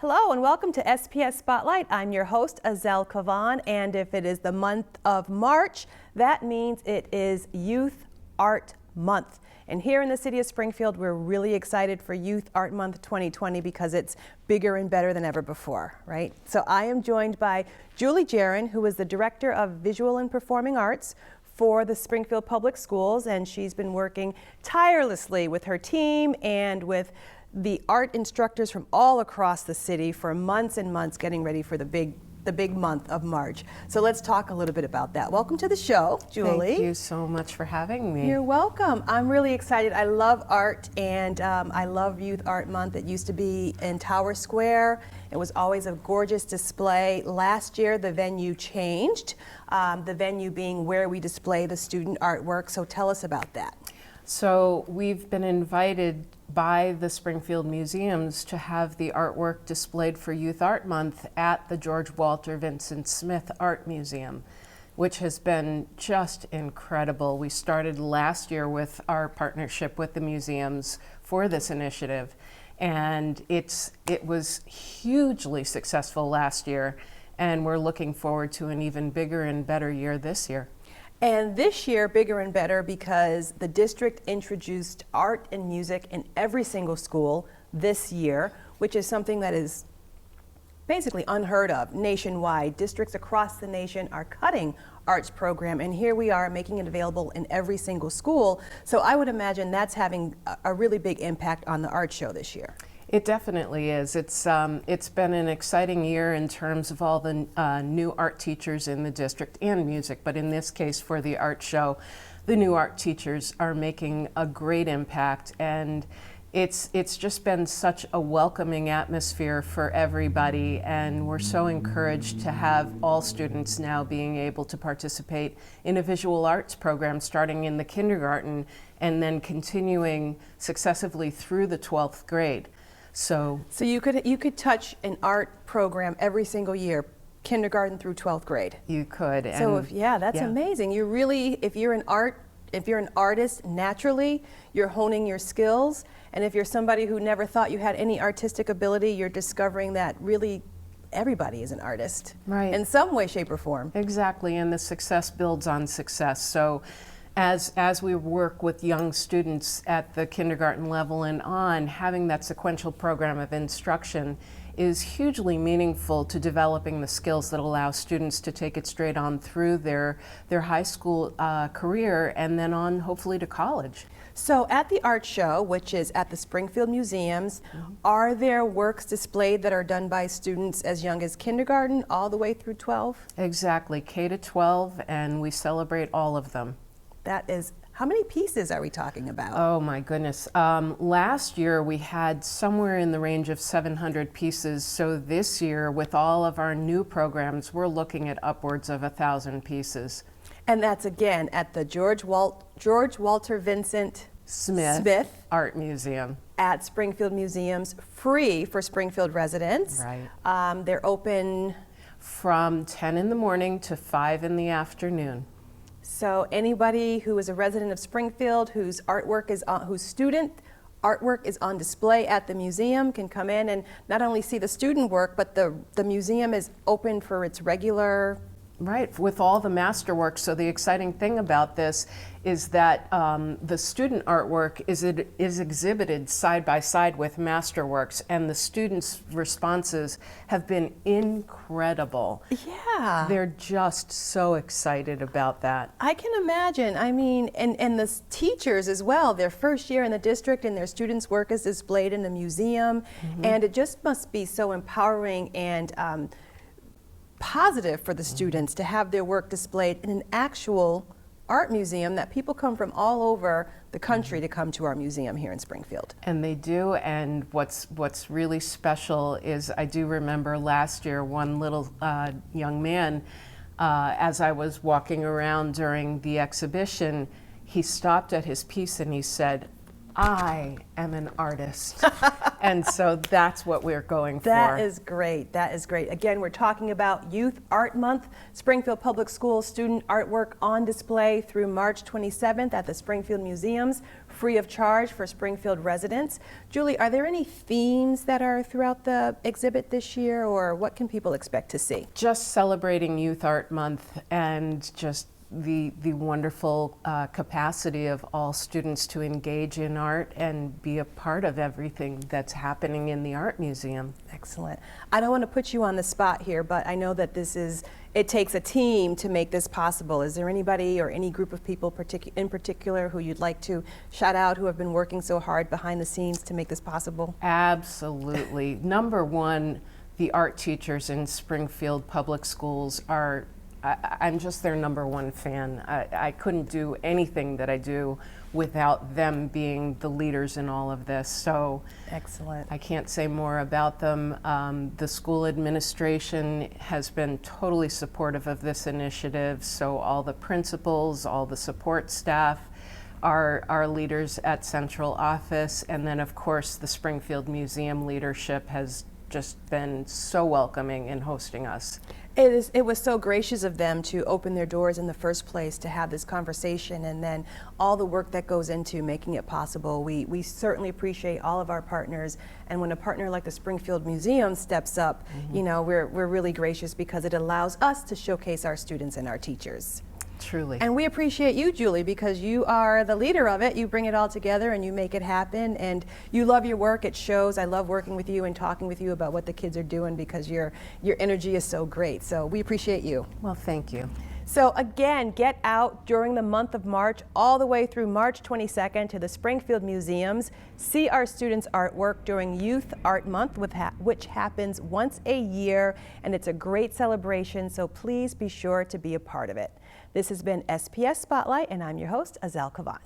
Hello and welcome to SPS Spotlight. I'm your host, Azell Cavaan, and if it is the month of March, that means it is Youth Art Month. And here in the city of Springfield, we're really excited for Youth Art Month 2020 because it's bigger and better than ever before, right? So I am joined by Julie Jaron, who is the Director of Visual and Performing Arts for the Springfield Public Schools, and she's been working tirelessly with her team and with the art instructors from all across the city for months and months getting ready for the big month of March. So let's talk a little bit about that. Welcome to the show, Julie. Thank you so much for having me. You're welcome. I'm really excited. I love art and I love Youth Art Month. It used to be in Tower Square. It was always a gorgeous display. Last year the venue changed, the venue being where we display the student artwork. So tell us about that. So we've been invited by the Springfield Museums to have the artwork displayed for Youth Art Month at the George Walter Vincent Smith Art Museum, which has been just incredible. We started last year with our partnership with the museums for this initiative, and it was hugely successful last year, and we're looking forward to an even bigger and better year this year. And this year, bigger and better because the district introduced art and music in every single school this year, which is something that is basically unheard of nationwide. Districts across the nation are cutting arts program, and here we are making it available in every single school. So I would imagine that's having a really big impact on the art show this year. It definitely is. It's been an exciting year in terms of all the new art teachers in the district and music, but in this case for the art show, the new art teachers are making a great impact, and it's just been such a welcoming atmosphere for everybody, and we're so encouraged to have all students now being able to participate in a visual arts program starting in the kindergarten and then continuing successively through the 12th grade. So you could touch an art program every single year, kindergarten through 12th grade. You could. So that's amazing. You really, if you're an artist naturally, you're honing your skills, and if you're somebody who never thought you had any artistic ability, you're discovering that really everybody is an artist, right, in some way, shape, or form. Exactly, and the success builds on success. So as we work with young students at the kindergarten level and on, having that sequential program of instruction is hugely meaningful to developing the skills that allow students to take it straight on through their high school career and then on hopefully to college. So at the art show, which is at the Springfield Museums, are there works displayed that are done by students as young as kindergarten all the way through 12? Exactly, K to 12, and we celebrate all of them. That is, how many pieces are we talking about? Oh my goodness. Last year we had somewhere in the range of 700 pieces. So this year with all of our new programs, we're looking at upwards of 1,000 pieces. And that's again at the George Walter Vincent Smith Art Museum at Springfield Museums, free for Springfield residents. Right. They're open from 10 in the morning to 5 in the afternoon. So anybody who is a resident of Springfield whose student artwork is on display at the museum can come in and not only see the student work, but the museum is open for its regular. Right, with all the masterwork. So the exciting thing about this is that the student artwork is exhibited side by side with masterworks, and the students' responses have been incredible. Yeah. They're just so excited about that. I can imagine. I mean, and the teachers as well, their first year in the district and their students' work is displayed in the museum, and it just must be so empowering and positive for the students to have their work displayed in an actual art museum that people come from all over the country to come to our museum here in Springfield. And they do, and what's really special is I do remember last year one little young man, as I was walking around during the exhibition, he stopped at his piece and he said, I am an artist. And so that's what we're going for. That is great. That is great. Again, we're talking about Youth Art Month. Springfield Public Schools student artwork on display through March 27th at the Springfield Museums, free of charge for Springfield residents. Julie, are there any themes that are throughout the exhibit this year, or what can people expect to see? Just celebrating Youth Art Month and just the wonderful capacity of all students to engage in art and be a part of everything that's happening in the art museum. Excellent. I don't want to put you on the spot here, but I know that it takes a team to make this possible. Is there anybody or any group of people in particular who you'd like to shout out who have been working so hard behind the scenes to make this possible? Absolutely. Number one, the art teachers in Springfield Public Schools are I'm just their number one fan. I couldn't do anything that I do without them being the leaders in all of this. So excellent. I can't say more about them. The school administration has been totally supportive of this initiative. So all the principals, all the support staff, our leaders at central office, and then of course the Springfield Museum leadership has just been so welcoming in hosting us. It was so gracious of them to open their doors in the first place to have this conversation, and then all the work that goes into making it possible. We certainly appreciate all of our partners, and when a partner like the Springfield Museum steps up, you know, we're really gracious because it allows us to showcase our students and our teachers. Truly. And we appreciate you, Julie, because you are the leader of it. You bring it all together and you make it happen, and you love your work. It shows. I love working with you and talking with you about what the kids are doing because your energy is so great. So we appreciate you. Well, thank you. So again, get out during the month of March all the way through March 22nd to the Springfield Museums. See our students' artwork during Youth Art Month, which happens once a year, and it's a great celebration, so please be sure to be a part of it. This has been SPS Spotlight, and I'm your host, Azell Cavaan.